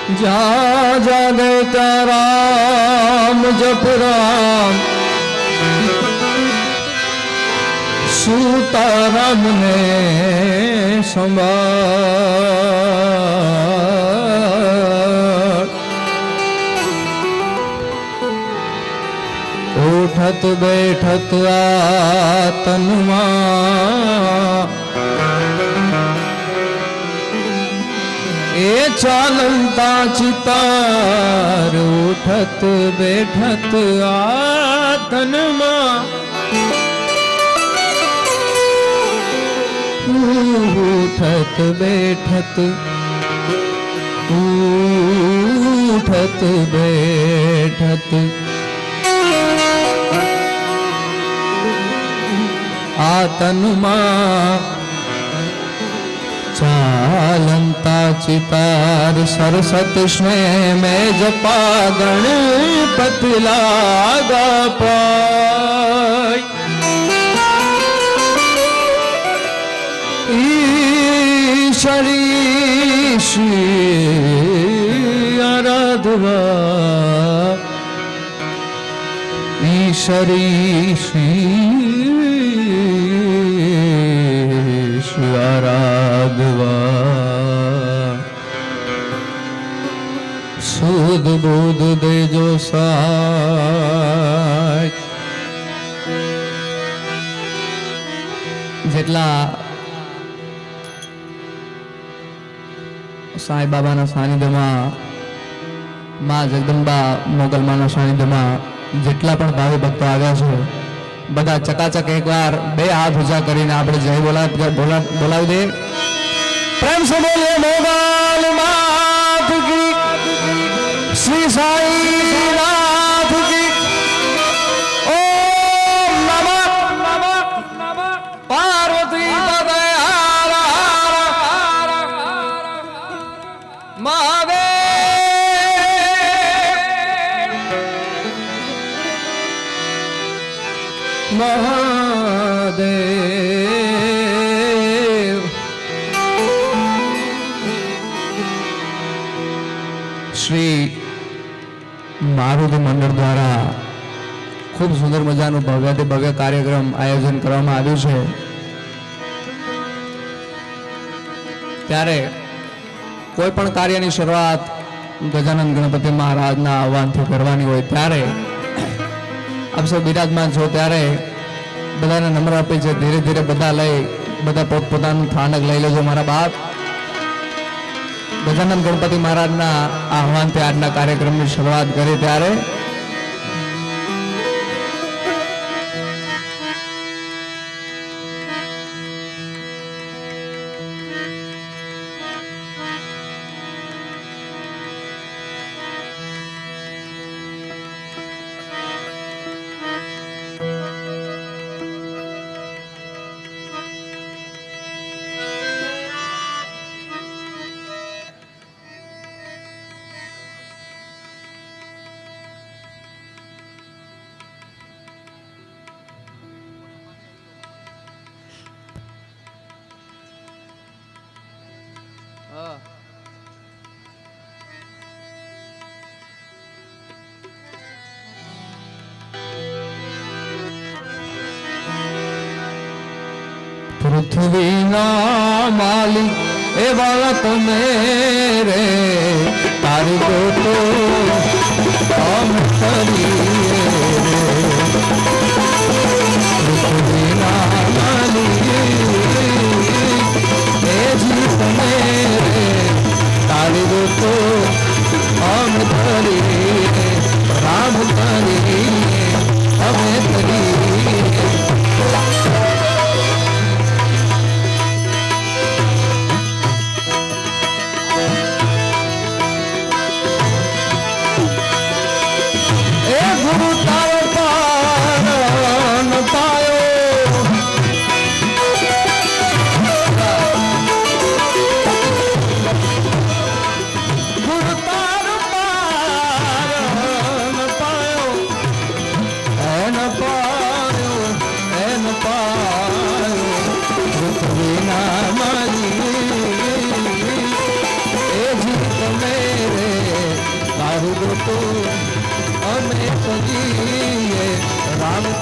जा जागे त्या राम जप राम सूता राम ने संभाळ उठत बैठत आतनमा ए चालंता चितार उठत बैठत आतनमा उठत बैठत उठत बैठत आतनमा चालंता चितार सरस्वत स्नेह में जपा गणपति लागा पाय ईश्वरी श्री आराधवा ईश्वरी श्री आराधवा सुध बुध देजो साथ જેટલા સાંઈ બાબાના સાનિધ્યમાં માં જગદંબા મોગલમાના સાનિધ્યમાં જેટલા પણ ભાવિ ભક્તો આવ્યા છે બધા ચકાચક એકવાર બે હાથ ઊંચા કરીને આપણે જય બોલાવી દે પ્રેમ સે બોલીએ મોગલ માત કી શ્રી સાઈ નાથ કી ઓમ નમઃ પાર્વતી પદે હર હર મહાદેવ મહાદેવ શ્રી મારુતિ મંડળ દ્વારા ખૂબ સુંદર મજાનું ભવ્યાતિ ભવ્ય કાર્યક્રમ આયોજન કરવામાં આવ્યું છે ત્યારે કોઈ પણ કાર્યની શરૂઆત ગજાનંદ ગણપતિ મહારાજના આહવાનથી કરવાની હોય ત્યારે આપ સૌ બિરાજમાન છો ત્યારે બધાને નમ્ર આપી છે ધીરે ધીરે બધા લઈ બધા પોતપોતાનું સ્થાનક લઈ લેજો મારા બાપ ગજાનંદ ગણપતિ મહારાજના આહવાનથી આજના કાર્યક્રમની શરૂઆત કરી ત્યારે पृथ्वी ना मालिक ए बालक मेरे तारी को तो हम करिए पृथ्वी ना मालिक ए जीत मेरे तारी को तो हम करिए राम करिए हमें करिए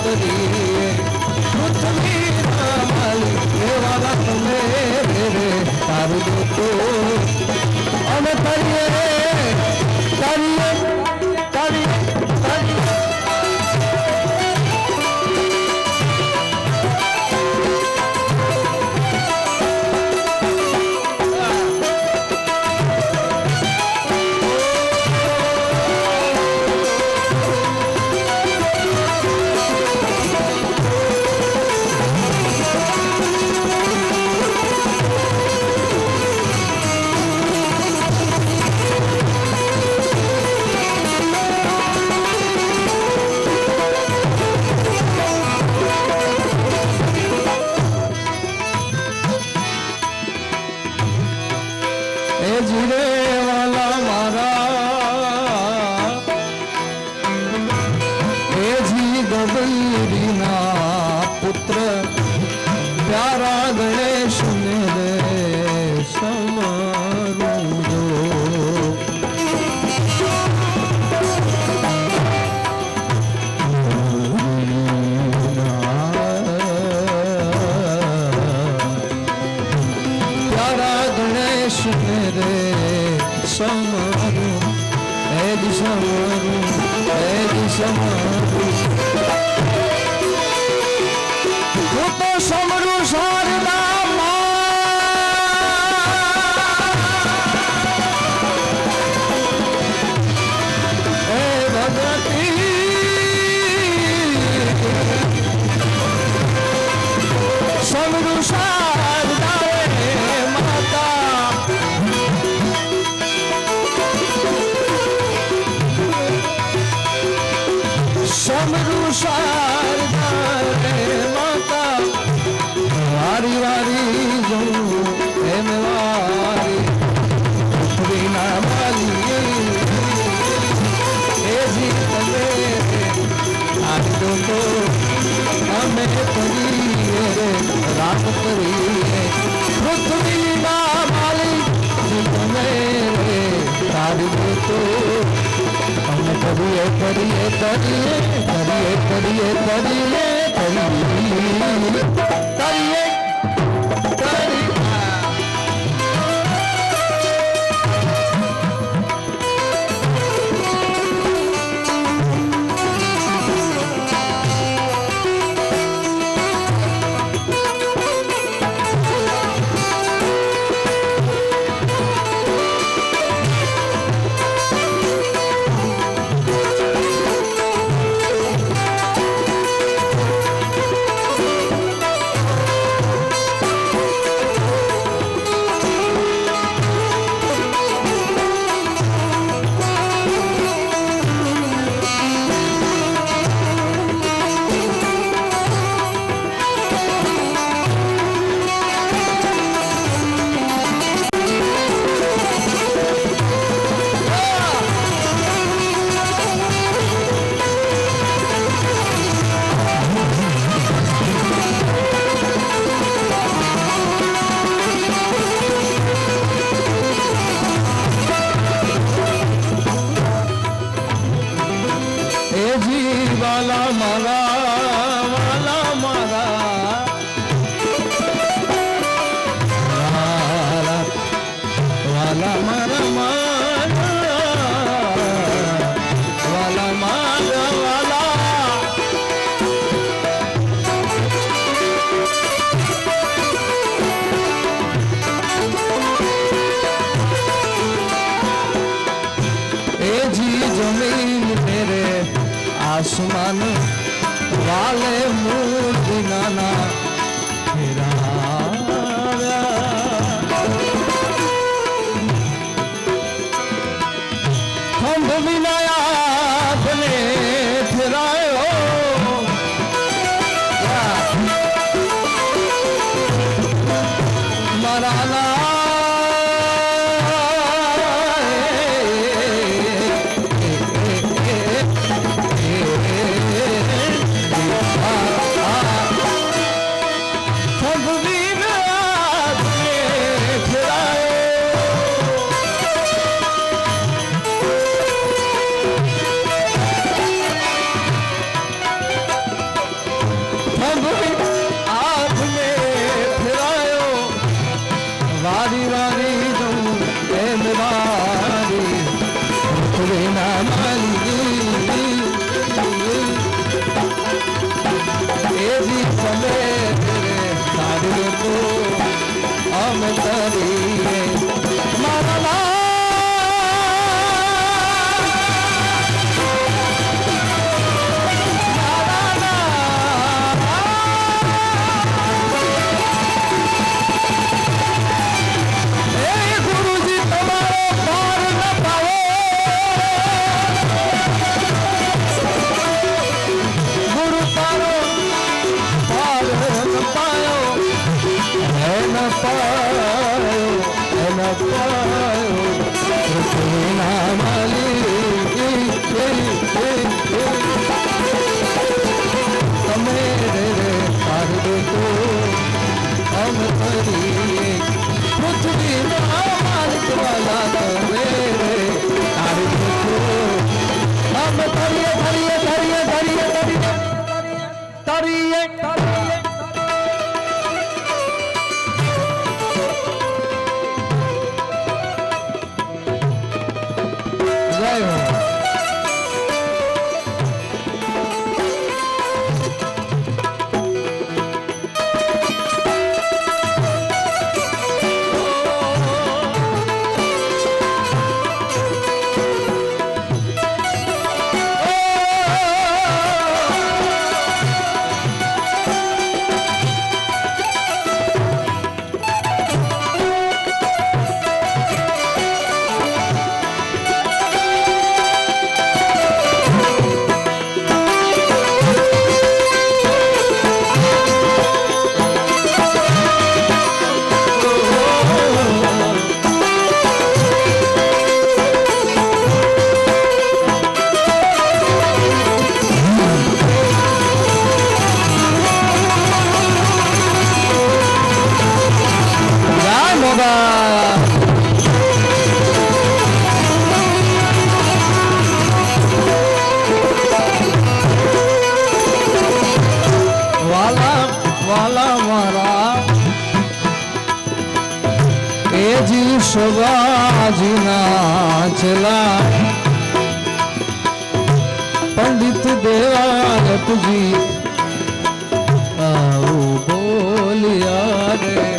કરીએ પૃથ્વીના માલિક એવા તમે રે તારું તો અમે કરીએ કરીએ કરીએ કરીએ જીરે વાલા મારા એ જી ગબરીના પુત્ર પ્યારા ગણેશ ને રે સમરું જો પ્યારા ગણેશ ને રે સમરું એ દિશમરું એ દિશમરું હું તો સમરું શારદા એ ભગતી સમરું શારદા સમરું શારદા રે માતા વારી વારી જોઉં એમ વારી પૃથ્વીના માલી એ જી તમે આજ્ઞો તો અમે કરીએ રે રાત કરીએ પૃથ્વીના માલી તમે રે તારી તો અમે કરીએ કરીએ કરીએ કરીએ કરીએ કરીએ કરીએ કરીએ વાલા મારા વાલા મારા વાલા મારા વાલા મારા વાલા એ જી જમીન મેરે आसमान वाले मूर्ति नाना खंड मिलाया अपने फिरायो मराना વારી વારી જઉં એમ વારી પૃથ્વીના માલી એ જી તમે તારી તો અમે તરીએ મારા શિવાજીના ચલા પંડિત દેવાલપજી આવું બોલિયા રે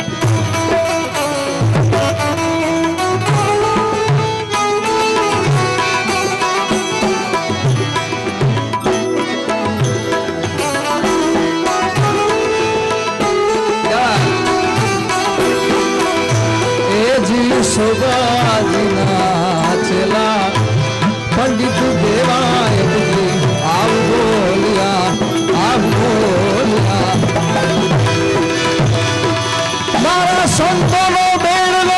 શોભાજીના ચેલા પંડિત દેવાય આવ બોલ્યા મારા સંતોનો બેડલો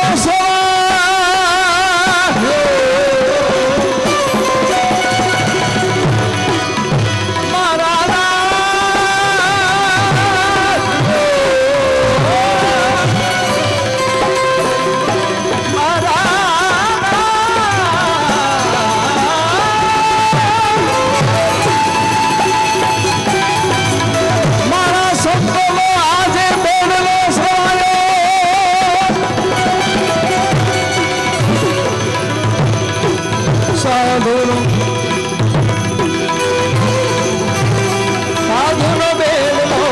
સાધુનો બેડલો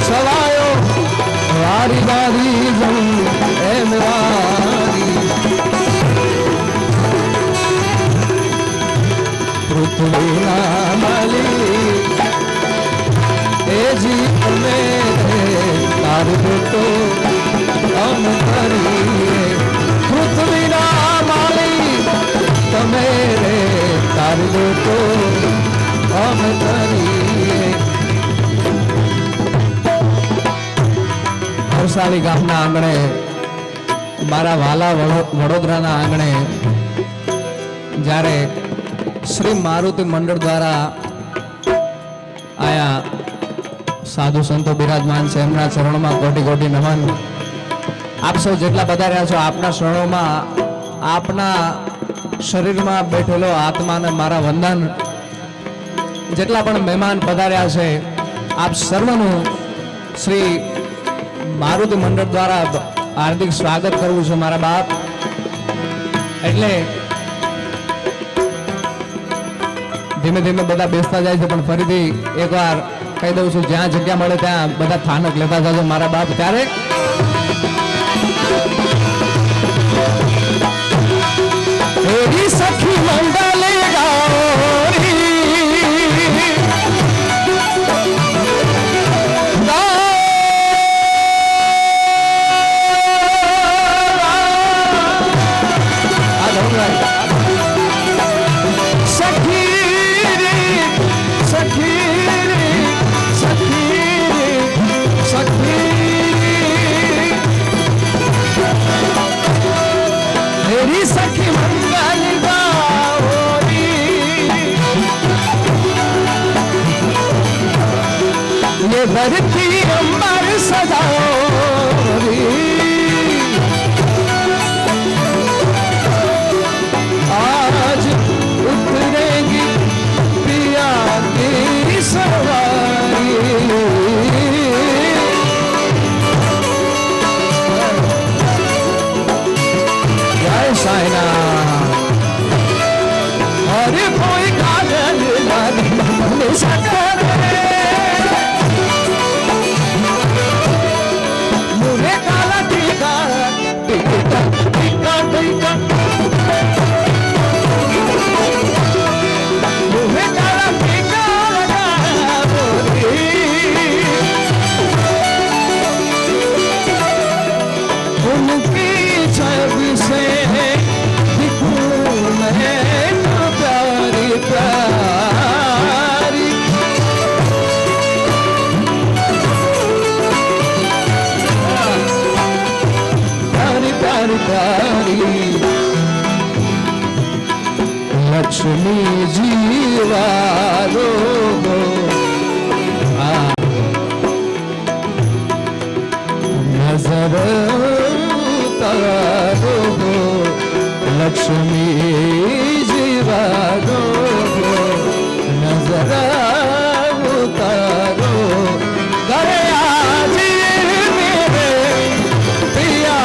સવાયો વારી વારી જઉં એમ વારી પૃથ્વીના માલિક એ જીવને તારું તો અમે કરીએ પૃથ્વીના માલિક તમે રે તારું તો અમે કરીએ હરસાળી ગામના આંગણે મારા વાલા વડોદરાના આંગણે જ્યારે શ્રી મારુતિ મંડળ દ્વારા આયા સાધુ સંતો બિરાજમાન છે એમના ચરણોમાં કોટી કોટી નમન આપ સૌ જેટલા પધાર્યા છો આપના શરણોમાં આપના શરીરમાં બેઠેલો આત્માને મારા વંદન જેટલા પણ મહેમાન પધાર્યા છે આપ સર્વનું શ્રી મારુતિ મંડળ દ્વારા હાર્દિક સ્વાગત કરવું છે મારા બાપ. એટલે ધીમે ધીમે બધા બેસતા જાય છે, પણ ફરીથી એકવાર કહી દઉં છું, જ્યાં જગ્યા મળે ત્યાં બધા સ્થાનક લેતા જજો મારા બાપ. ત્યારે સખી મંડલે धरती अंबर सजाओ आज उतरेगी पिया की सवारी. जय साईनाथ. अरे कोई कागज मन सकर लक्ष्मी जीवारो नजर तारो लक्ष्मी जीवारो नजर तारो करे आज मेरे पिया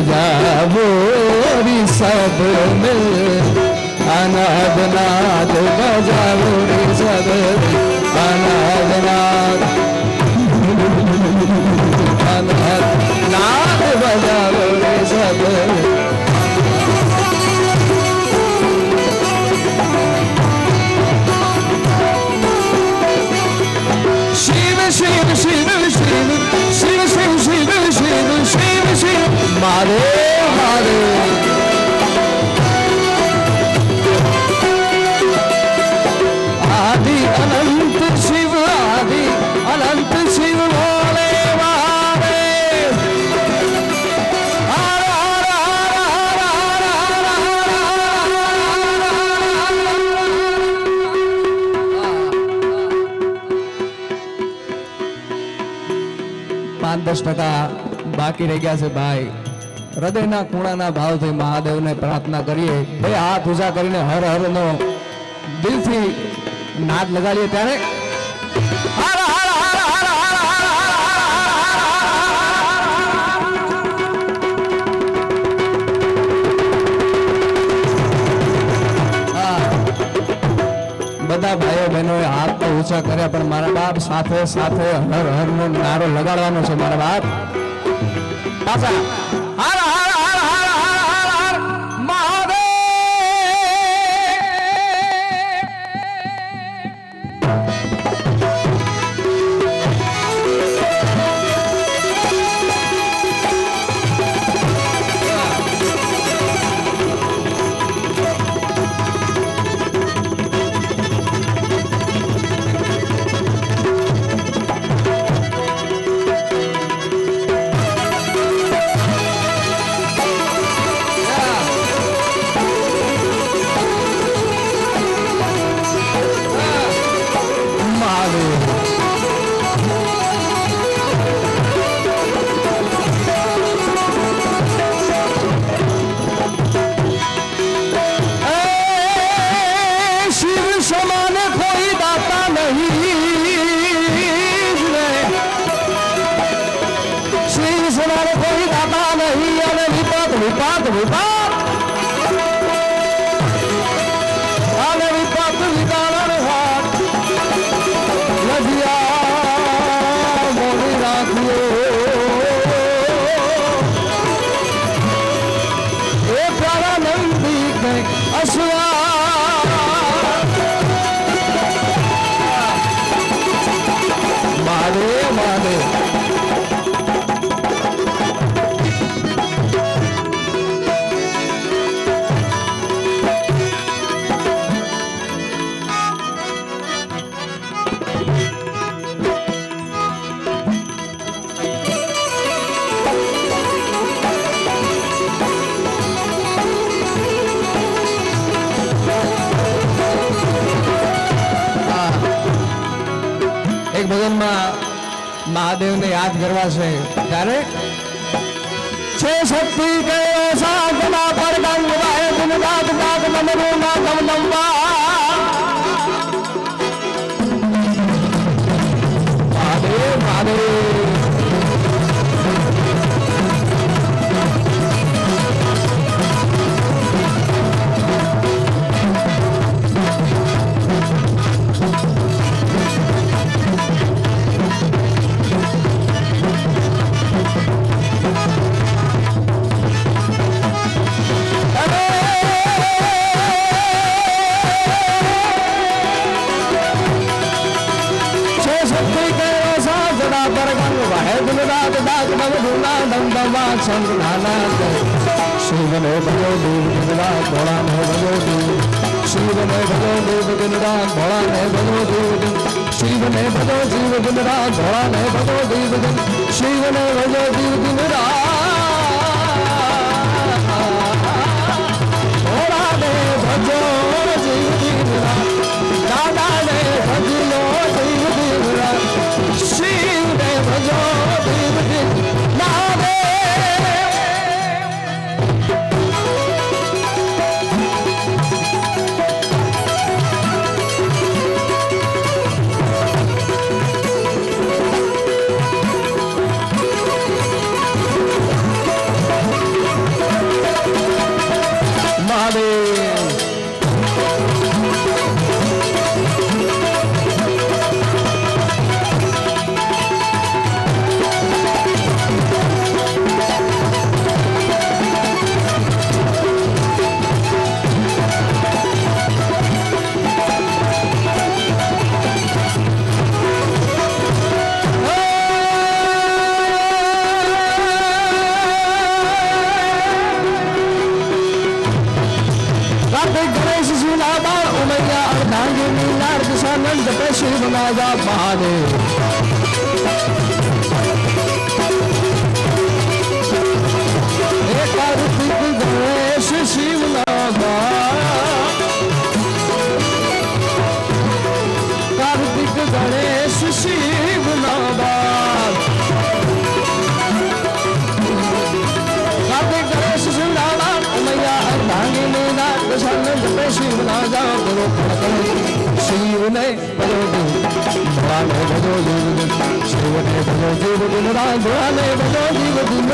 बजावो री सब मिल अनाद नाद बजावो रे सब अनाद नाद अनाद नाद बजावो रे सब शिव शिव शिव शिव शिव शिव शिव शिव शिव शिव महादेव महादेव आदि अनंत शिव आदि अनंत शिव भोले महादेव हर हर हर हर हर हर 5-10% બાકી રહી ગયા છે ભાઈ હૃદયના ખૂણાના ભાવથી મહાદેવને પ્રાર્થના કરીએ બે હાથ ઊંચા કરીને હર હર નો દિલથી નાદ લગાડીએ ત્યારે હર હર હર હર હર બધા ભાઈઓ બહેનોએ હાથ તો ઊંચા કર્યા પણ મારા બાપ સાથે સાથે હર હર નો નારો લગાડવાનો છે મારા બાપ પાછા હર હર હર હર હર હર મહાદેવ વિપાત વિપાત અને વિપાત વિદારણ હાથ નદિયા મોડી રાખ્યો એ પ્યારા નંદી કંઈક અસવા મારે મારે એક ભજનમાં મહાદેવને યાદ કરવા છે ત્યારે છે શક્તિ કયો સાધના પર ગંગવાય દિન રાત રાત મનરો ના દમ દમવા મહાદેવ મહાદેવ शिव ने भजो देव दिन रात भोला ने भजो देव शिव ने भजो देव दिन रात भोला ने भजो देव दिन शिव ने भजो जीव दिन रात भोला ने भजो देव दिन शिव ने भजो जीव दिन रात भोला ने भजो जीव दिन रात दादा ने भजलो जीव दिन रात शिव ने भजो जीव दिन રાજા મહાદેવ કાર્તિક ગણેશ શિવના કાર્તિક ગણેશ શિવના બાપ કાર્તિક ગણેશ શિવના બાપ મૈયા ભાંગીને નાગ સન જપે શિવના જાપ કરો શિવને ભજો ભગવાને ભજો જીવ શિવને ભજો જીવ દિન રાત ભગવાને ભજો જીવ દિન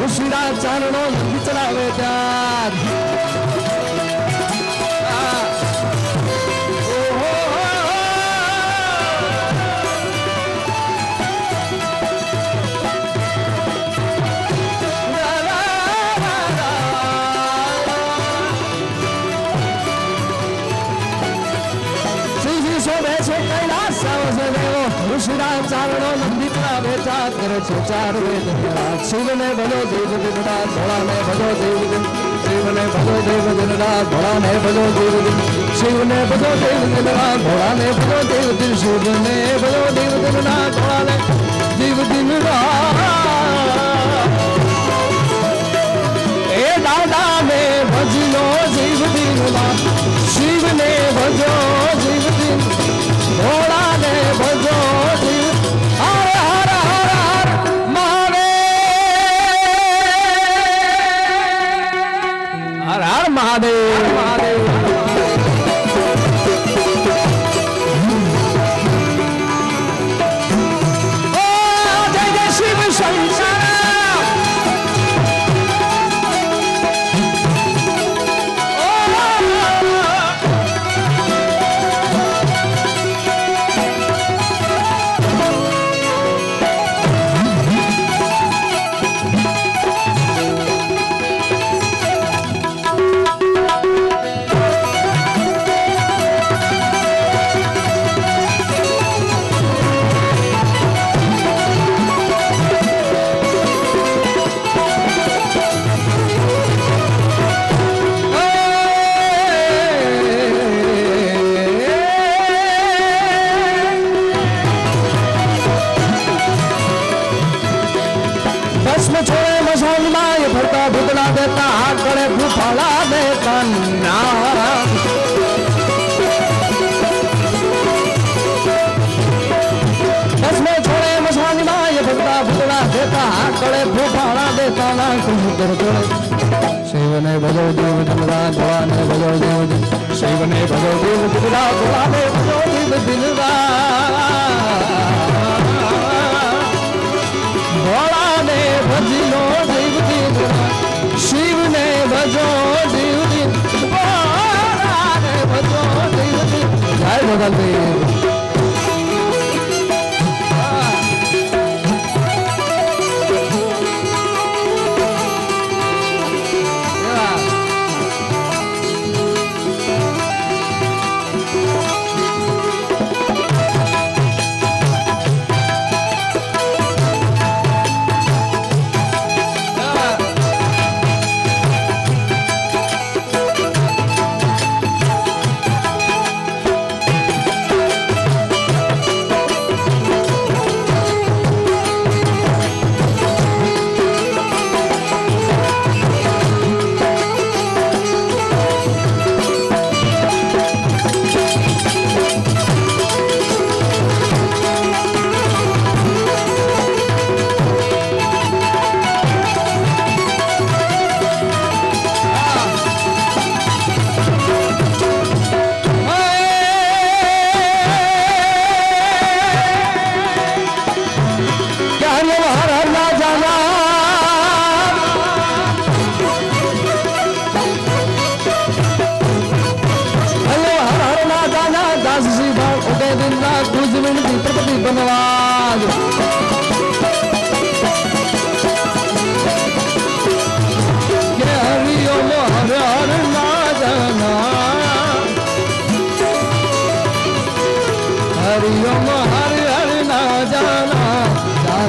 ઋષિરાજ ચારણો ચલાવે ત્યાં ऋषिराज चारणो नंदी चलावे चार करे छे चार वेद शिव ने भलो देव दिन रात भोला ने भलो देव दिन शिव ने भलो देव दिन रात भोला ने भलो देव दिन शिव ने भलो देव दिन रात भोला ने भलो देव दिन शिव ने भलो देव दिन रात भोला ने देव दिन रात ए दादा ने भजलो जीव दिन रात शिव ने भजो जीव दिन भोला ने भजो महादेव महादेव ओ जय जय शिव शंकर देता हाथ बड़े फूफाड़ा देता ना बस में छोड़े मसानी माँ ये भगता भुगड़ा देता हाथ बड़े फूफाड़ा देता ना कुछ कर जोड़े शिव ने भजो देव दिन रात भोला ने भजो देव दिन शिव ने भजो देव दिन रात भोला ने भजो देव दिन रात भोला ने भजलो देव दिन रात शिव ने भजो देव दिन भोला ने भजो देव दिन जय भगवान देव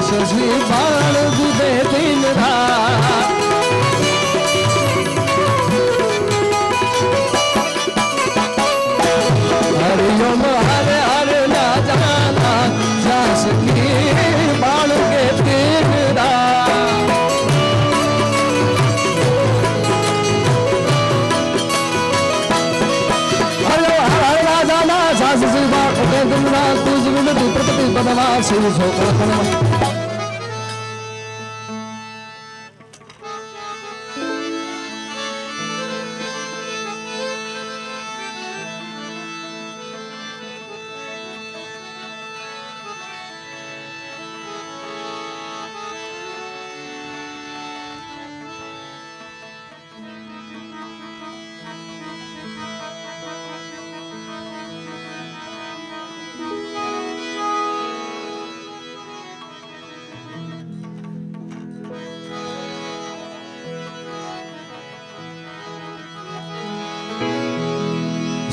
શશી બાળ દુબે દિન રાત હરિઓમ હરે હરે ના જાના જાસકી બાળ કે દિન રાત હલો હર રાજા ના જાસકી બાળ કે દિન રાત તુજ વિનતી પ્રતિ બનવા શિવ છોકરા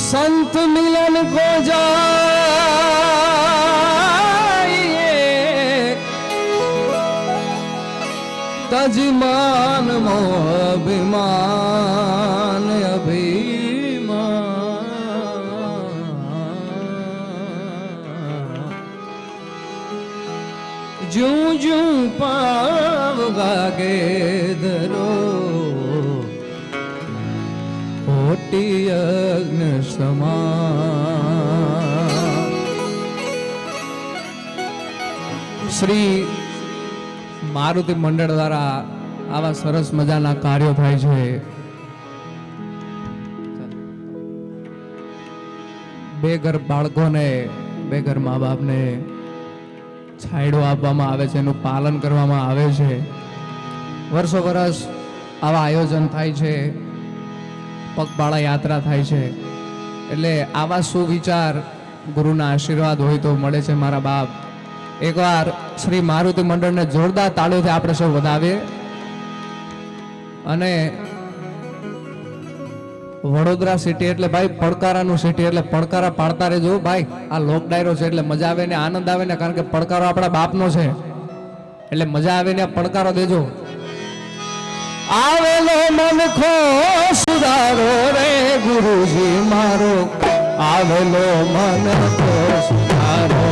संत मिलन को जाइए तजमान मोह अभिमान अभिमान जू जू पाव गागे धरो મોટી અગ્નિ સમાન શ્રી મારુતિ મંડળ દ્વારા આવા સરસ મજાના કાર્યો થાય છે. બેઘર બાળકોને બેઘર મા બાપને છાંયડો આપવામાં આવે છે, એનું પાલન કરવામાં આવે છે. વર્ષો વર્ષ આવા આયોજન થાય છે, પગપાળા યાત્રા થાય છે. એટલે આવા સુવિચાર ગુરુના આશીર્વાદ હોય તો મળે છે. મારા બાપ એકવાર શ્રી મારુતિ મંડળને જોરદાર તાળીઓથી આપણે સૌ વધાવીએ. અને વડોદરા સિટી એટલે ભાઈ પડકારાનું સિટી, એટલે પડકારા પાડતા રહેજો ભાઈ. આ લોક ડાયરો છે એટલે મજા આવે ને આનંદ આવે ને, કારણ કે પડકારો આપણા બાપનો છે એટલે મજા આવે ને પડકારો દેજો. આવેલો મન ખો સુધારો રે ગુરુજી મારો, આવેલો મન ખો સુધારો.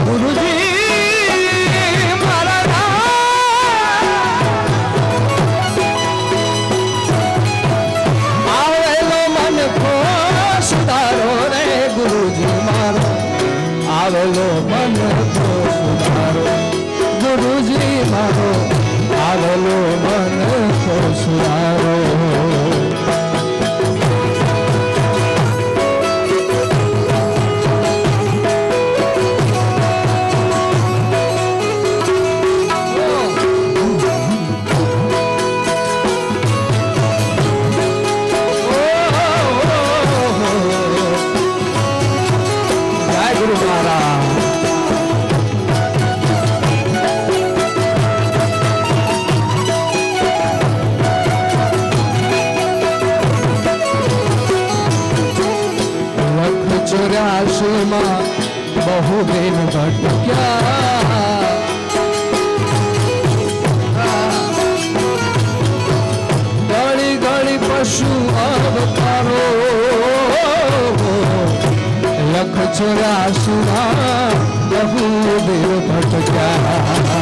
ગુરુજી મારા આવેલો મન ખો સુધારો રે ગુરુજી મારો, આવેલો મન તો સુધારો ગુરુજી મારો, આવેલો મન તો સુધારો. જય ગુરુ મહારાજ. ચોર્યાસીમાં બહુ દિન ભટક્યા, ગળી ગળી પશુ અવતારો, લખ 84માં બહુ દિન ભટક્યા.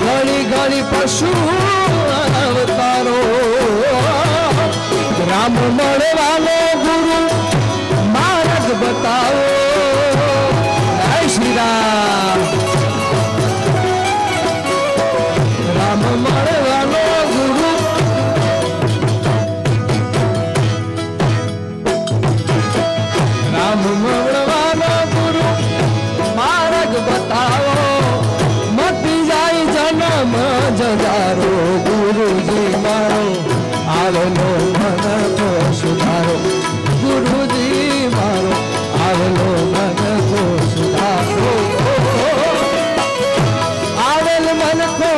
ગળી ગળી પશુ અવતારો, રામ મળવાનો ગુરુ માર્ગ બતાવો. જય શ્રી રામ. રામ મળવાનો ગુરુ, રામ મળવાનો ગુરુ માર્ગ બતાવો. મટી જાય જન્મ જજારો ગુરુજી મારો, આવેલો મન તો સુધારો ગુરુજી મારો, આવેલો મન તો સુધારો. આવેલ મન તો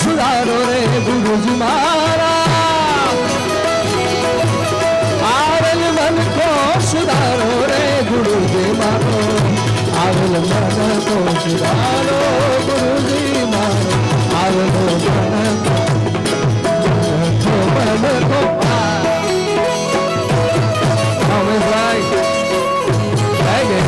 સુધારો રે ગુરુજી મારો, આવેલ મન તો સુધારો ગુરુજી મારો આવેલો મન તો મન તો ભાઈ જય જય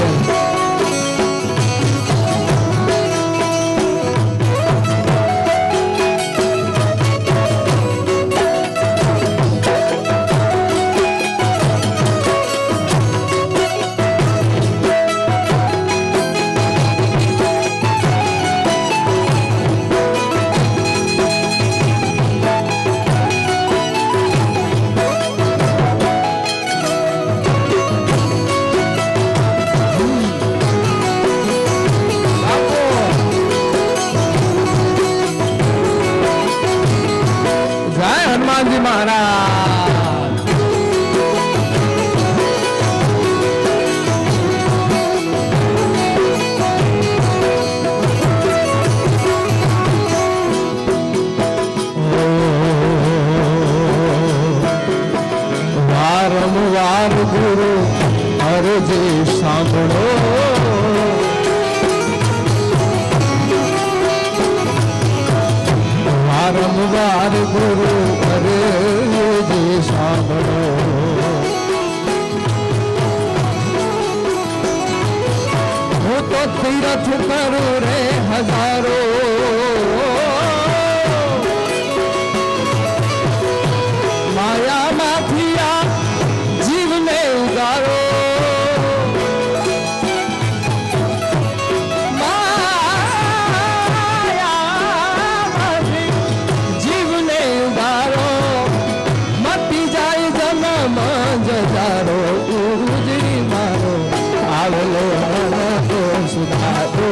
હનુમાનજી મહારાજ વારંવાર ગુરુ અરજી સાંભળો વારંવાર ગુરુ અરજી સાંભળો હું તો તીરથ કરું રે હજારો માયામાંથી આ જીવને ઉગારો જજારો ગુરુજી મારો આવેલો મન તો સુધારો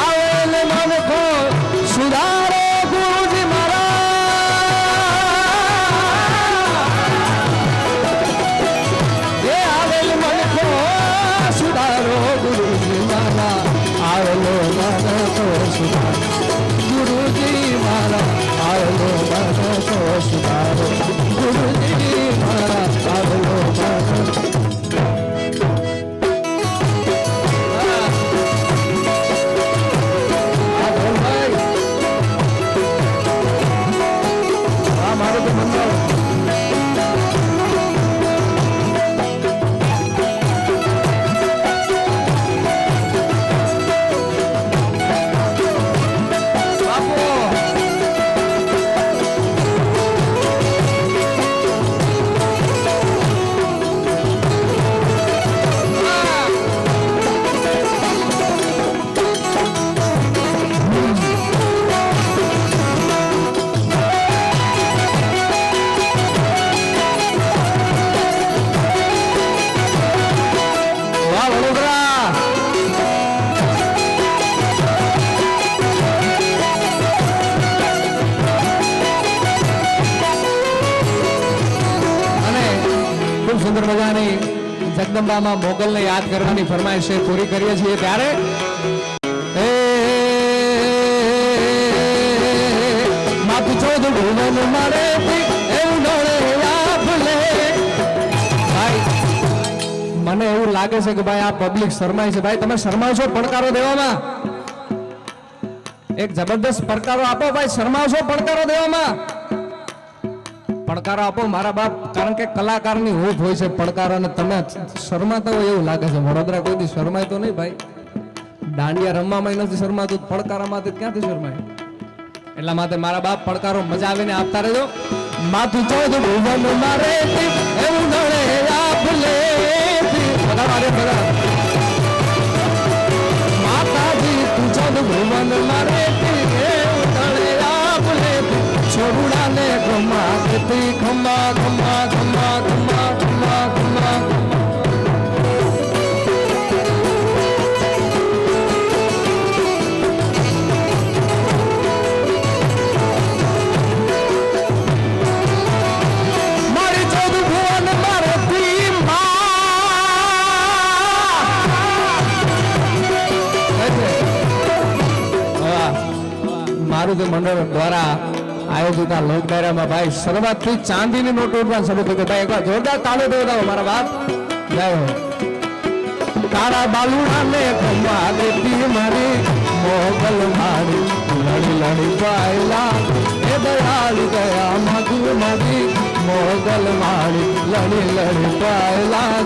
આવેલ મન તો સુધારો ગુરુજી મારા એ આવેલ મન તો સુધારો ગુરુજી મારા આવેલો મન તો સુધારો ગુરુજી મારા આવેલો મન તો સુધારો ગુરુજી મારા આવેલો મારું તો મંડળ સુંદર મજાની જગદંબામાં મોગલને યાદ કરવાની ફરમાઈશ પૂરી કરીએ છીએ ત્યારે માથું ચૌદ ભુવન મારે એવું ડોળે ભાઈ મને એવું લાગે છે કે ભાઈ આ પબ્લિક શરમાય છે. ભાઈ તમે શરમાવ છો પડકારો દેવામાં? એક જબરદસ્ત પડકારો આપો ભાઈ. શરમાવ છો પડકારો દેવામાં? પડકારો આપો મારા બાપ, કારણ કે કલાકારની હૂફ હોય છે પડકારો, અને તમે શરમાતા હોય એવું લાગે છે. વડોદરા કોઈ દી શરમાય તો નહીં ભાઈ. દાંડિયા રમવામાં નથી શરમાતું, પડકારામાંથી ક્યાંથી શરમાય? એટલા માટે મારા બાપ પડકારો મજા આવીને આપતા રહેજો. માથું ચૌદ ભુવન મારે એવું નડે આપ લે માતાજી તું ચૌદ ભુવન મારે એવું નડે આપ લે છોરુડાને ખમા ખમા ખમા ખમા ખમા ખમા ખમા મારુતિ મંડળ દ્વારા આયોજિત આ લોક ડાયરામાં ભાઈ શરૂઆતથી ચાંદીની નોટ ઉઠવાનું શરૂ થયું. ભાઈ એકવાર જોરદાર તાળીઓ દો મારા બાપ. જય હો. તારા બાલુડાને ખંભા દેતી મારી મોગલ મારી લડી લડી પાયલા એ દયાળી ગયા માગુ મારી મોગલ મારી લડી લડી પાયલા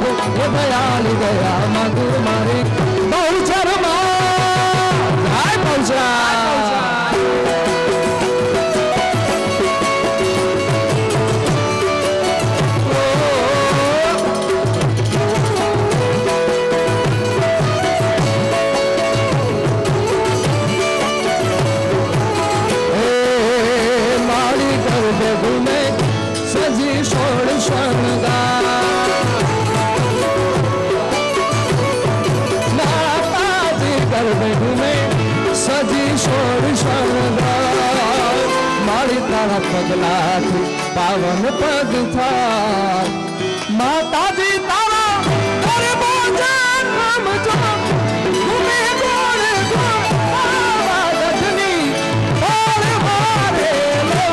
એ દયાળી ગયા માગુ મારી બહુચર માં જય બહુચર પગલાથી પાવન પગ થાય માતાજી તારા અરે બોજન રમજો ઘૂમે ગોળ ગોળ ગઢની ઓર મારે લો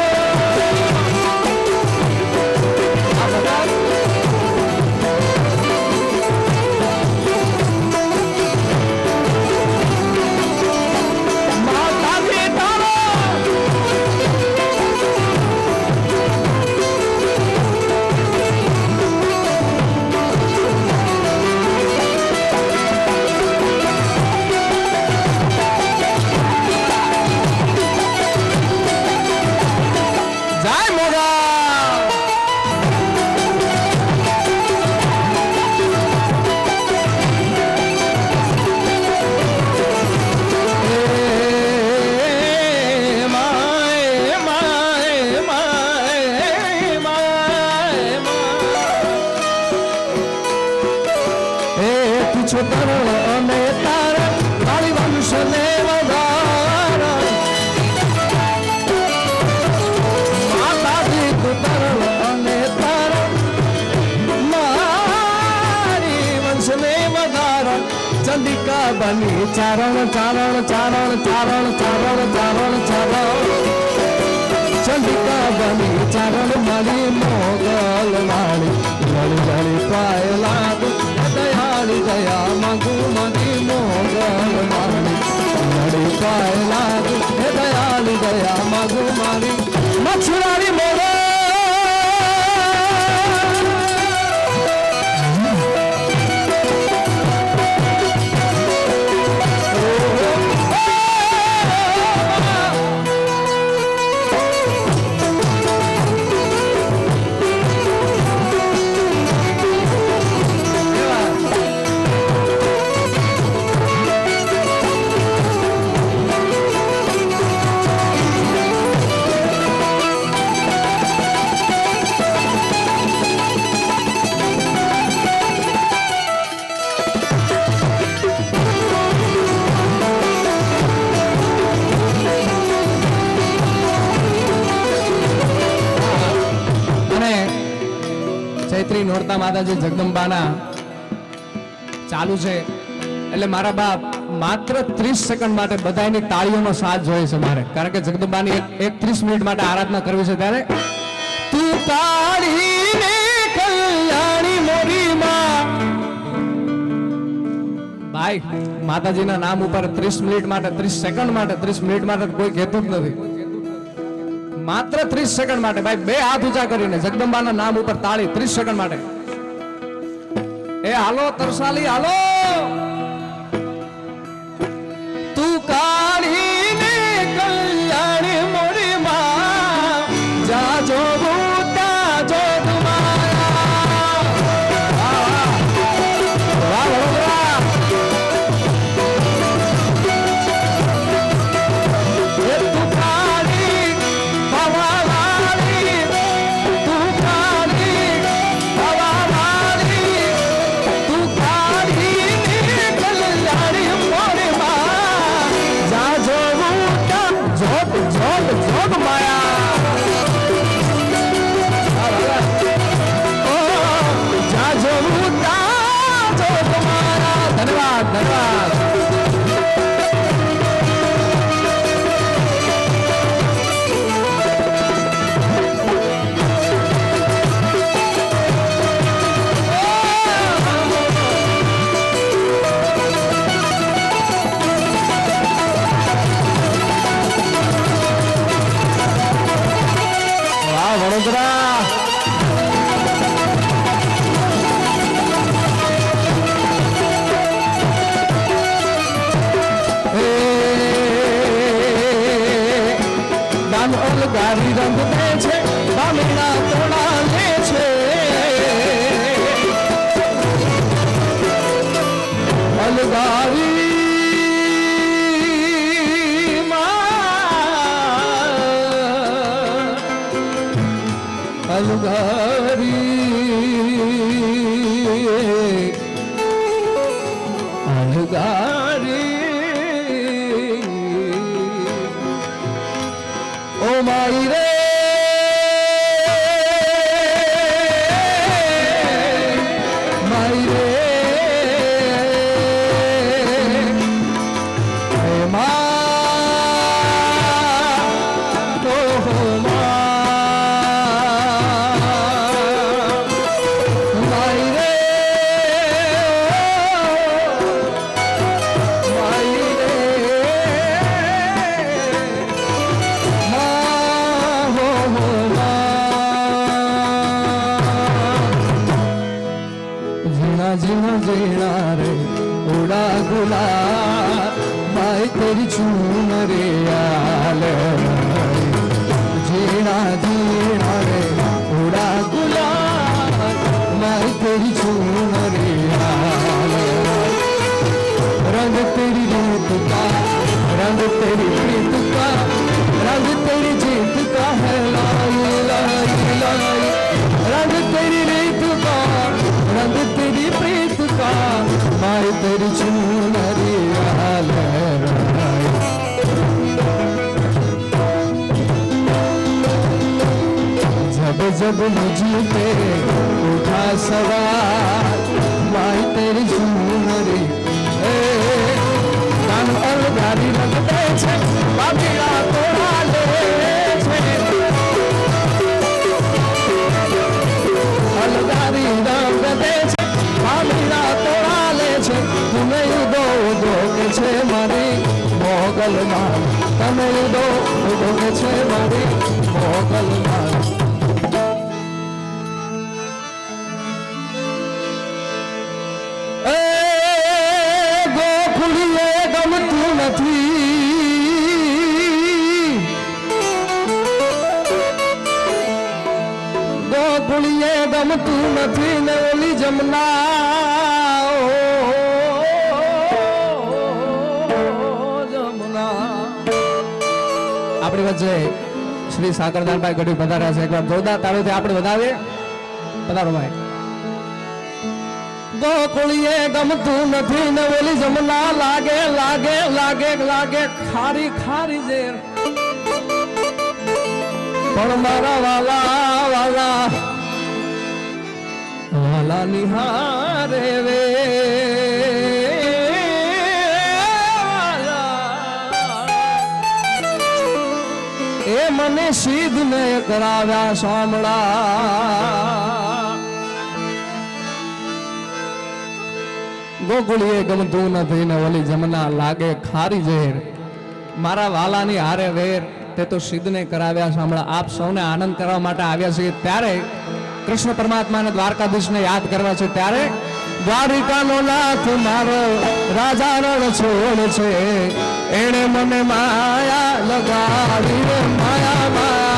માતાજી તારા ચંડિકા બની ચારણ ચારણ ચારણ ચારણ ચારણ ચારણ ચારણ ચંડિકા બની ચારણ મારી મોગલ મારી લડી લડી પાય લાગ દયાળી દયા માંગુ મારી મોગલ મારી લડી પાય લાગ દયાળી દયા માંગુ મારી મછુરારી મોગલ ચૈત્રી નોરતા માતાજી જગદંબાના ચાલુ છે એટલે મારા બાપ માત્ર 30 સેકન્ડ માટે બધાની તાળીઓનો સાથ જોઈએ છે મારે, કારણ કે જગદંબાની એક 30 મિનિટ માટે આરાધના કરવી છે. ત્યારે તું કાળીને કલ્યાણી મોરી માં ભાઈ માતાજીના નામ ઉપર 30 મિનિટ માટે 30 સેકન્ડ માટે 30 મિનિટ માટે કોઈ કહેતું જ નથી. માત્ર 30 સેકન્ડ માટે ભાઈ બે હાથ ઊંચા કરીને જગદંબાના નામ ઉપર તાળી 30 સેકન્ડ માટે. એ હાલો તરસાલી હાલો. તું કાળીને કલ્યાણી મોરી માં જાજો ભૂતા જો તમારા વાહ વડોદરા. એ તું કાળી પવાવાળી તું કાળી પવાવાળી તું કાળીને કલ્યાણી મોરી માં જાજો ભૂતા જોત જોત જોત માયા જાજો ભૂતા જોત માયા. ધન્યવાદ ધન્યવાદ. तेरी चून रे आल जीना जीना रे उड़ा गुलाल मैं तेरी चून रे आल रंग तेरी रीत का रंग तेरी रीत का रंग तेरी जीत का है लाई लाई लाई रंग तेरी रीत का रंग तेरी प्रीत का मैं तेरी चून रे आल जब जब मुझे पे उठा सवार माई तेरी सुनरी कान अलगारी लगते छे बाबीला तोड़ा ले छे अलगारी लगते छे बाबीला तोड़ा ले छे तुम्हें उदो उदो के छे मारी मोगल माल तुम्हें उदो उदो के छे मारी मोगल माल ગોકુળીએ ગમતું નથી ને ઓલી જમના જમના આપણી વચ્ચે શ્રી સાકરદાનભાઈ ગઢવી પધાર્યા છે એકવાર જોરદાર તાળીઓથી આપણે વધાવીએ પધારો ભાઈ ગોકુળીએ ગમતું નથી ને ઓલી જમના લાગે લાગે લાગે લાગે ખારી ખારી ઝેર પણ મારા વાલા વાલા વાલા નિહારે વે એ મને સિદ્ધ ને કરાવ્યા સાંભળા ગોકુળીએ ગમતું નથી ને ઓલી જમના લાગે ખારી ઝેર મારા વાલાની હારે વેર તે તો સિદ્ધને કરાવ્યા સાંભળા આપ સૌને આનંદ કરવા માટે આવ્યા છે ત્યારે કૃષ્ણ પરમાત્માને દ્વારકાધીશને યાદ કરવા છે ત્યારે દ્વારિકાનો નાથ મારો રાજા રણ છોડ છે એણે મને માયા લગાવી રે માયા માયા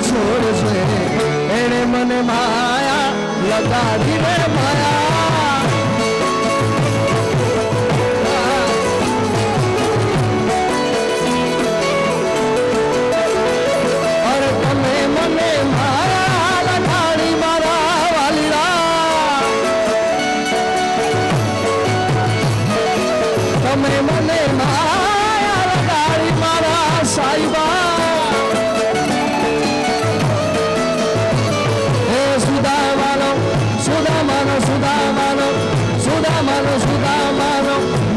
છોડ છે એણે મને માયા લગાડી રે માયા અરે તમે મને માયા લગાડી મારા વાલીરા તમે મને માયા લગાડી મારા સાઈબા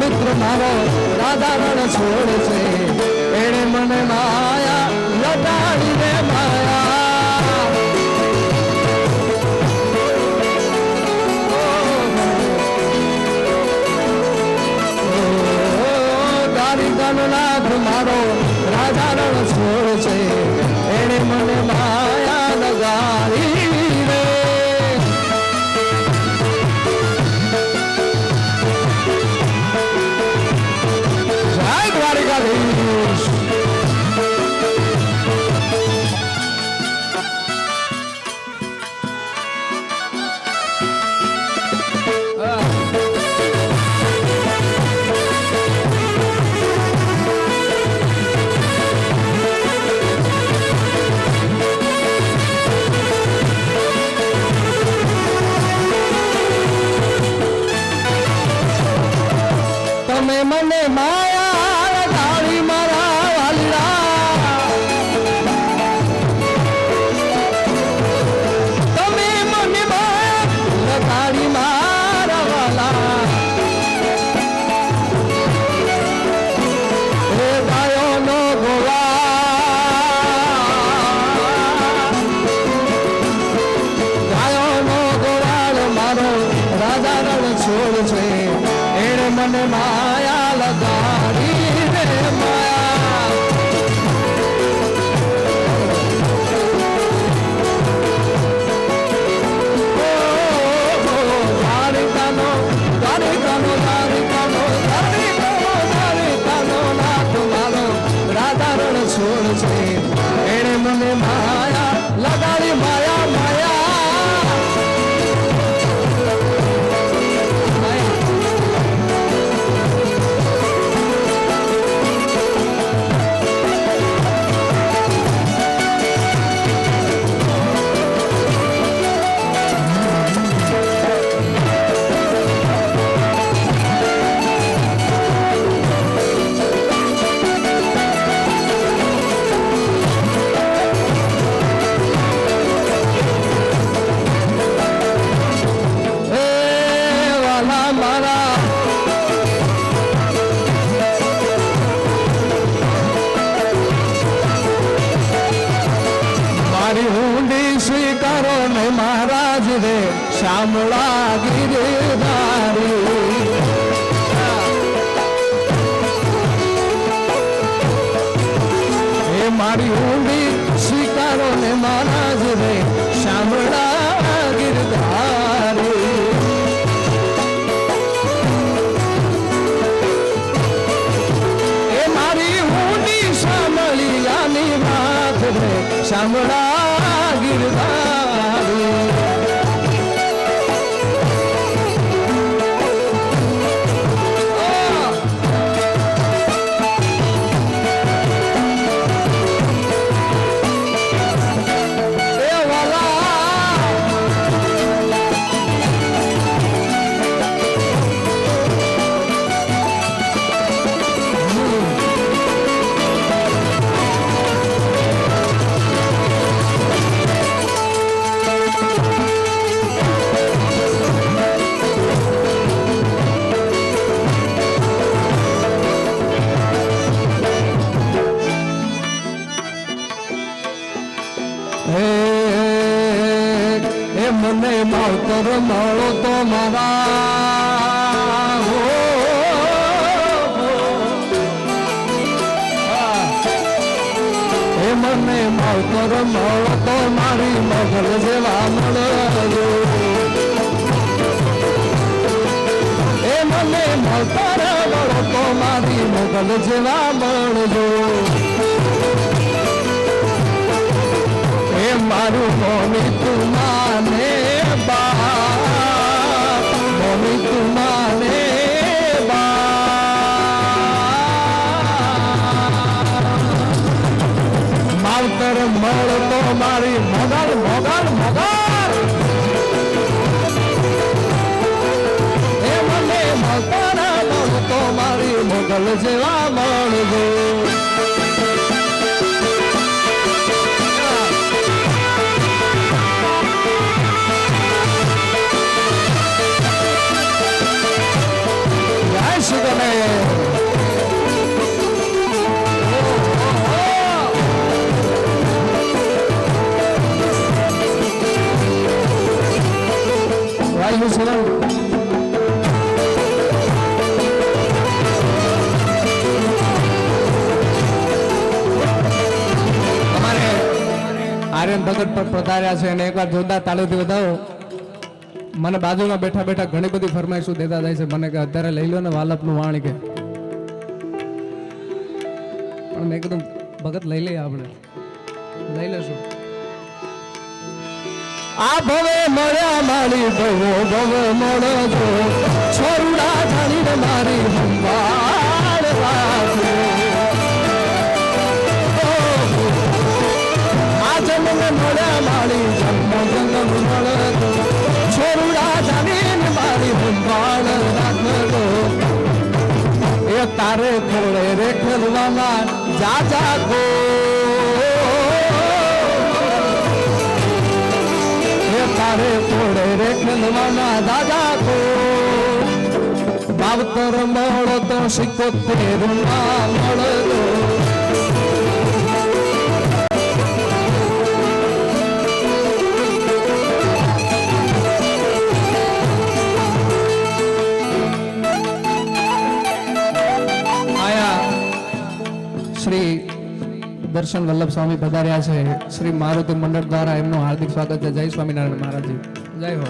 મિત્ર મારો રાધા રણ છોડ છે એણે મને માયા લગાડી રે માયા દ્વારિકાનો નાથ મારો રાધા રણ છોડ છે એણે મને માયા લગાડી રે મને માયા ગાળી મારા વાલીડા તમે મને માયા ગાળી મારા વાલા એ ગાયો નો ગોવાળ મારો રાજા રણ છોડ છે એને મને માયા લગાડી રે માયા દ્વારિકાનો દ્વારિકાનો દ્વારિકાનો દ્વારિકાનો દ્વારિકાનો નાથ મારો રાજા રણ છોડ છે એને મને માયા લગાડી માયા માયા મહારાજ રે શામળા ગિરધારી એ મારી ઊંડી સ્વીકારો ને મહારાજ રે શામળા ગિરધારી એ મારી ઊંડી શામળિયાની વાત રે શામળા ગિરધારી મને માવતર મળો તો મારા એ મને માવતર મળો તો મારી મગલ જેવા મળજો એ મને માવતર મળો તો મારી મગલ જેવા મળજો એ મારું મોમી તું માને બા મોમી તું માને માવતર મળ તો મારી મગલ મગલ મગલ એ મને માવતર મળ તો મારી મગલ જેવા મળજો આર્યન ભગત પર પધાર્યા છે અને એકવાર જોરદાર તાળીઓથી વધાવો મને બાજુમાં બેઠા બેઠા ઘણી બધી ફરમાઈશો દેતા જાય છે મને કે અત્યારે લઈ લો ને વાલપનું વાણી કે પણ મેં કીધું ભગત લઈ લઈએ આપણે લઈ લેશું આ ભવે મળ્યા મારી ભવો ભવે મળજો છોરુડા જાણીને મારી સંભાળ રાખો આ જન્મ મળ્યા મારી જન્મ જન્મ મળજો છોરુડા જાણીને મારી સંભાળ રાખો એ ભગવાના જાજા કો તારે કોડે રે ખેલવાના દાદા કો બાવતર મળો તો 77 માં મળો શ્રી દર્શન વલ્લભ સ્વામી પધાર્યા છે. શ્રી મારુતિ મંડળ દ્વારા એમનું હાર્દિક સ્વાગત છે. જય સ્વામિનારાયણ મહારાજજી, જય હો.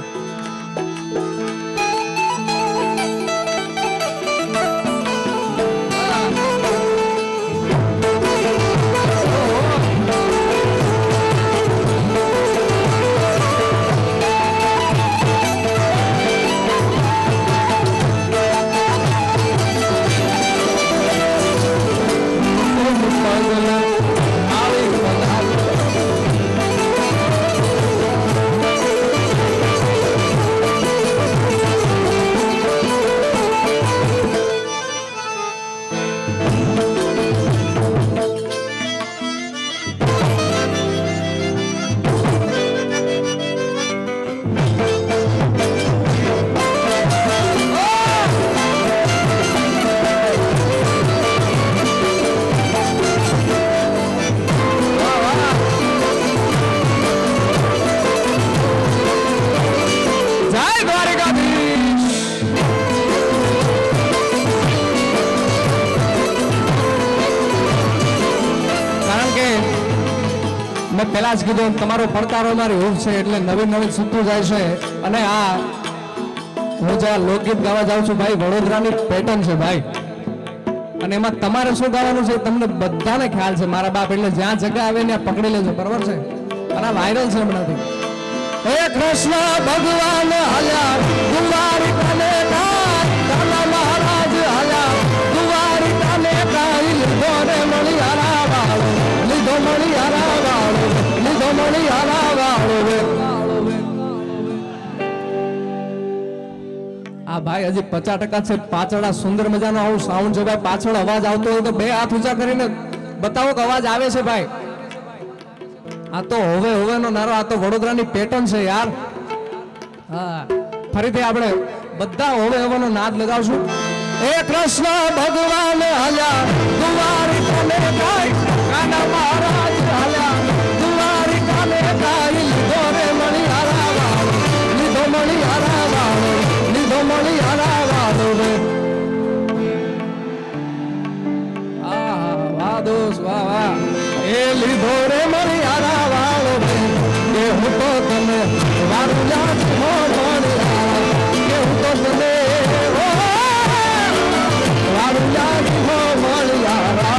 મેં પહેલા જ કીધું તમારો પડકારો મારી હૂફ છે એટલે નવીન નવીન શીખતું જાય છે. અને આ હું જ્યાં લોકગીત ગાવા જાઉં છું ભાઈ, વડોદરાની પેટર્ન છે ભાઈ, અને એમાં તમારે શું ગાવાનું છે તમને બધાને ખ્યાલ છે. મારા બાપ એટલે જ્યાં જગ્યા આવે ત્યાં પકડી લેજો, બરાબર છે? અને વાયરલ છે હમણાંથી. હે કૃષ્ણ ભગવાન હાલ્યા દુવારી કાને કાના મહારાજ હાલ્યા દુવારી કાને કાઈ લીધો રે મણિયારા વાળો, લીધો મણિયારા વાળો, લીધો મણિયારા વાળો. આ ભાઈ હજી 50% છે. પાછળ સુંદર મજાનો આવું સાઉન્ડ છે ભાઈ. પાછળ અવાજ આવતો હોય તો બે હાથ ઊંચા કરીને બતાવો કે અવાજ આવે છે ભાઈ. આ તો હવે નો નારો, આ તો વડોદરાની પેટર્ન છે યાર. હા, ફરીથી આપણે બધા હવે નો નાદ લગાવશું. હે કૃષ્ણ ભગવાન હાલ્યા દુવારી કાને કાઈ કાના મહારાજ હાલ્યા દુવારી કાને કાઈ લીધો રે મણિયારા વાળો, લીધો મણિયારા વાળો, લીધો મણિયારા વાળો રે. વાહ દોસ્ત વાહ વાહ. એ લીધો રે મણિયારા વાળો રે, કે હું તો તને વારું યાદ હો મણિયારા, કે હું તો તને વારું યાદ હો મણિયારા.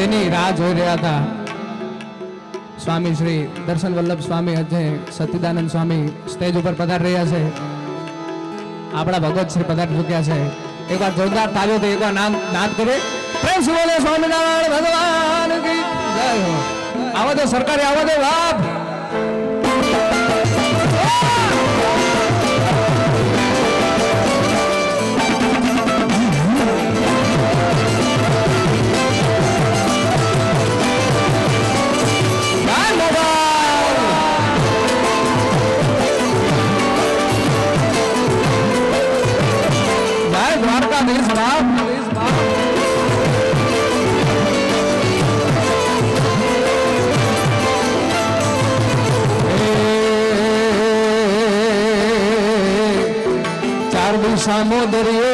જેની રાહ જોઈ રહ્યા હતા સ્વામી શ્રી દર્શન વલ્લભ સ્વામી આજે સતીદાનંદ સ્વામી સ્ટેજ ઉપર પધારી રહ્યા છે. આપણા ભગવત શ્રી પધારી ચૂક્યા છે. એકવાર જોરદાર તાળીઓથી એકવાર નાદ કરે પ્રેમ થી બોલે સ્વામિનારાયણ ભગવાન કી જય હો. આવા દો સરકારી આવા દો લાભ. સામો દરિયો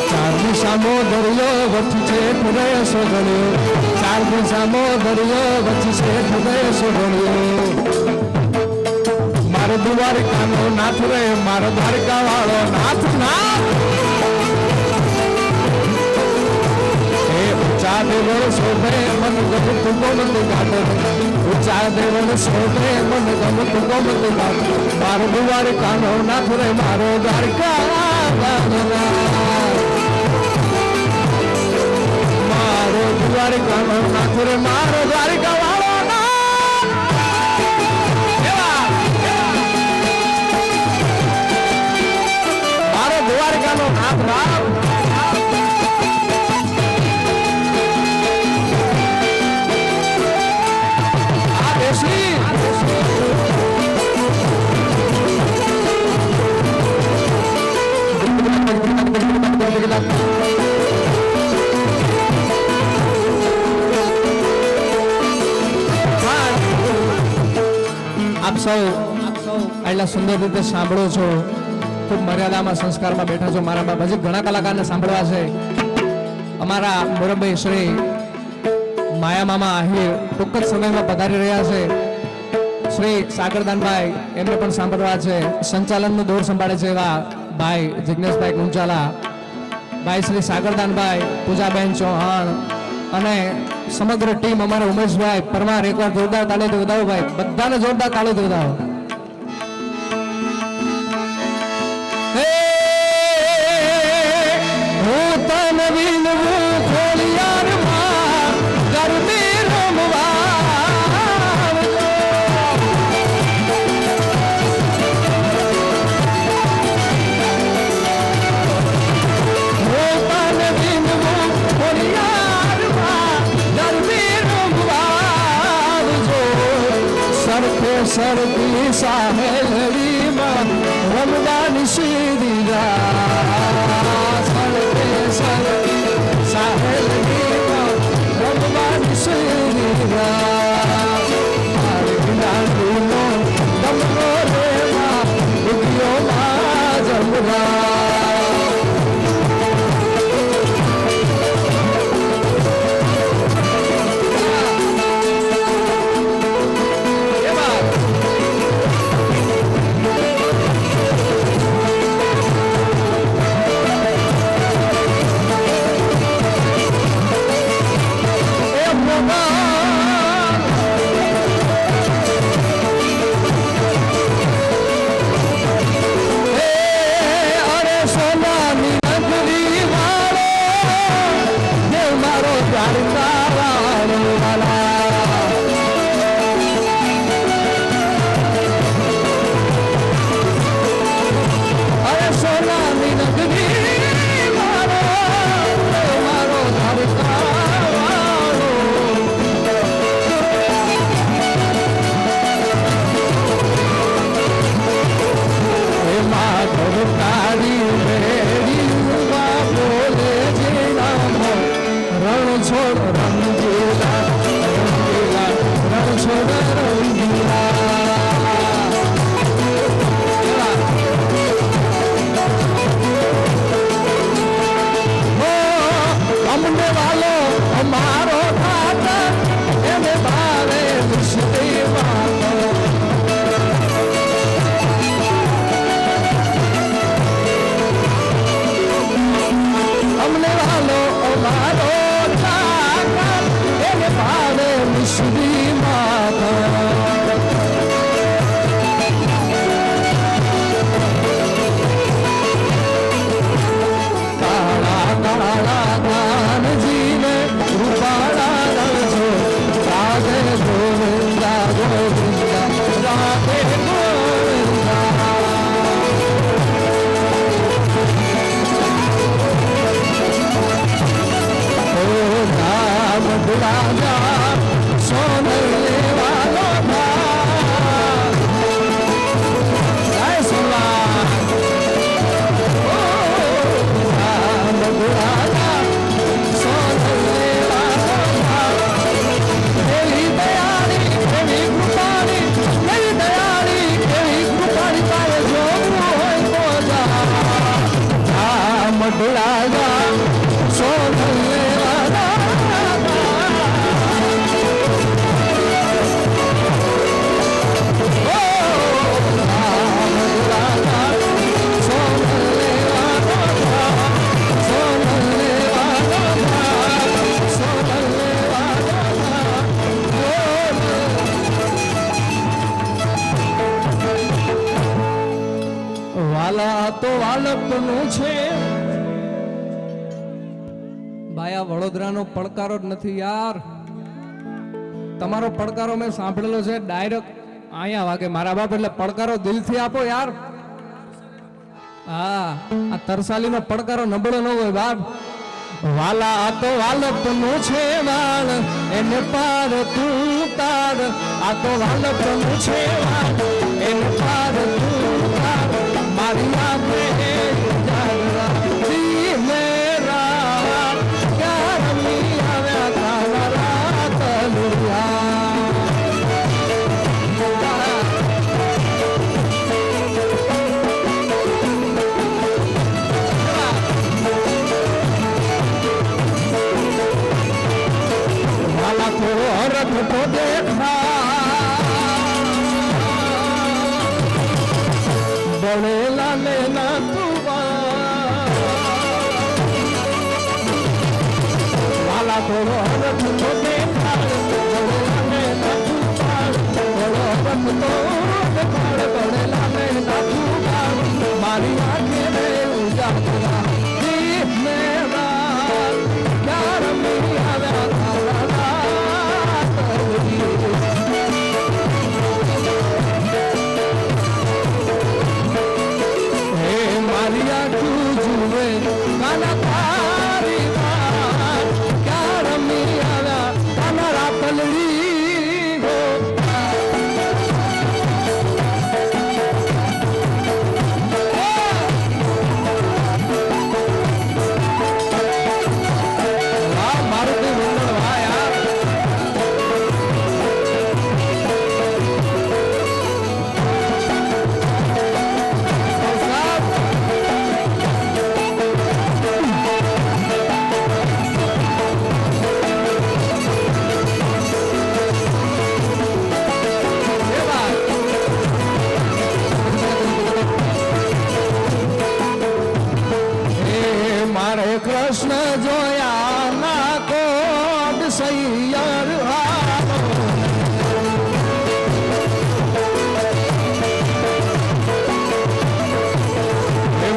ચારમી સામો દરિયો વચ્ચે છે હૃદય સોગળ્યો. ચારમી સામો દરિયો વચ્ચે છે હૃદય સોગળ્યો. મારો દ્વારિકાનો નાથ રે મારો દ્વારિકા વાળો નાથ નાથ. ઊંચા દેવળ શોભે મન ગમતું ગમતું ગાતો. ઊંચા દેવળ શોભે મન ગમતું ગમતું ગાતો. મારો દ્વારિકાનો નાથ રે મારો દ્વારિકા મારો દ્વારિકાનો નાથ રે મારો દ્વારિકા વાળો મારો દ્વારિકાનો નાથ રામ. આપ સૌ એટલા સુંદર રીતે સાંભળો છો. ખૂબ મર્યાદામાં સંસ્કારમાં બેઠા છો. મારા બાપ હજી ઘણા કલાકારને સાંભળવા છે. અમારા મોરબભાઈ શ્રી માયા મામા આહિર ટૂંક જ સમયમાં પધારી રહ્યા છે. શ્રી સાગરદાનભાઈ એમને પણ સાંભળવા છે. સંચાલનનો દોર સંભાળે છે એવા ભાઈ જિજ્ઞેશભાઈ ગુંજાલા, ભાઈ શ્રી સાગરદાનભાઈ, પૂજાબેન ચૌહાણ અને સમગ્ર ટીમ અમારા ઉમેશભાઈ પરમાર. એકવાર જોરદાર તાળીથી વધાવો ભાઈ, બધાને જોરદાર તાળીથી વધાવો. હું તન વિનવું ખોલિયારમાં ગરમી રમવા સરકી સાહેલડીમાં રમવાની સીધીરા. સરકે સરકી સાહેલડીમાં રમવાની સીધીરા. દાંડીનો દમનો રેવા ઉદ્યોમાં જમરા. વાલા તો વાલપનું છે ભાઈ, આ વડોદરાનો પડકારો જ નથી યાર. તમારો પડકારો મેં સાંભળેલો છે ડાયરેક્ટ અહીંયા વાગે. મારા બાપ એટલે પડકારો દિલથી આપો યાર. હા, આ તરસાલીનો પડકારો નબળો ન હોય બાપ. વાલા તો વાલપનું છે વાળ એને પાર તું તાર. આ તો વાલપનું છે વાળ એને પાર તું તાર. મારી આંખે જાગરા દી મેરા ક્યાં રમી આવ્યા તારા રાત લુયા. रथ को देखा बड़े लाले ना वाला को रथ को देखा बड़े लाले ना रथ तो बड़े लाले ना मारी आंखें में उजागरा दीप मेरा प्यार मेरी आव्या तारा. કૃષ્ણ જોયા ના કોડ સૈયર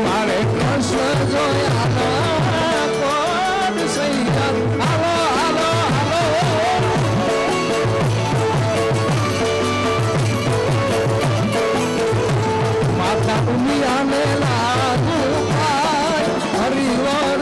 મારે કૃષ્ણ જોયા ના કોડ સૈયર. હાલો હાલો હાલો માતા દુનિયા ને લાગુ હરિવર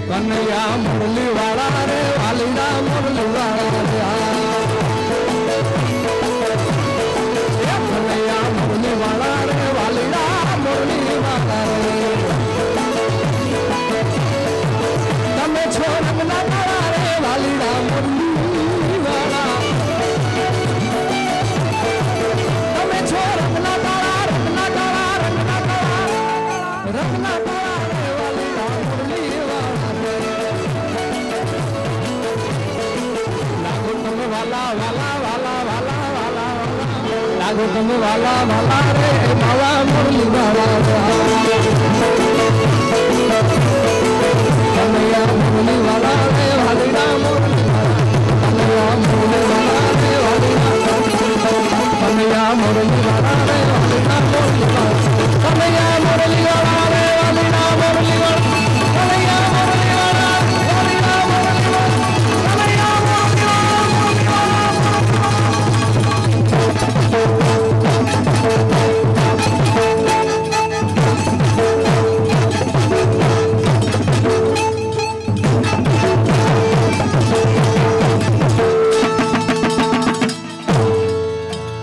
કનૈયા મુરલી વાળા રે વાલીડા મુરલી વાળા રે કનૈયા મુરલી વાળા રે વાલીડા મુરલી વાળા રે તમે છો રંગના તારા રે વાલીડા મુરલી વાળા તમે છો રંગના તારા રંગના તારા રંગના તારા રંગના તારા રે વાલીડા મુરલી વાલા વાલા વાલા વાલા વાલા લાગો તમે વાલા વાલા રે માવા મુરલી વાલા કનૈયા મુરલી વાલા રે વાલીડા મુરલી કનૈયા મુરલી વાલા રે વાલીડા કનૈયા મુરલી વાલા રે વાલીડા મુરલી કનૈયા મુરલી વાલા રે વાલીડા મુરલી કનૈયા મુરલી વાલા વાલીડા મુરલી કનૈયા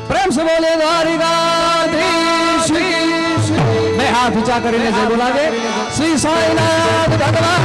प्रेम से बोले द्वारिका હાથ ઊંચા કરીને જય બોલાવે શ્રી સાંઈનાથ ભગવાન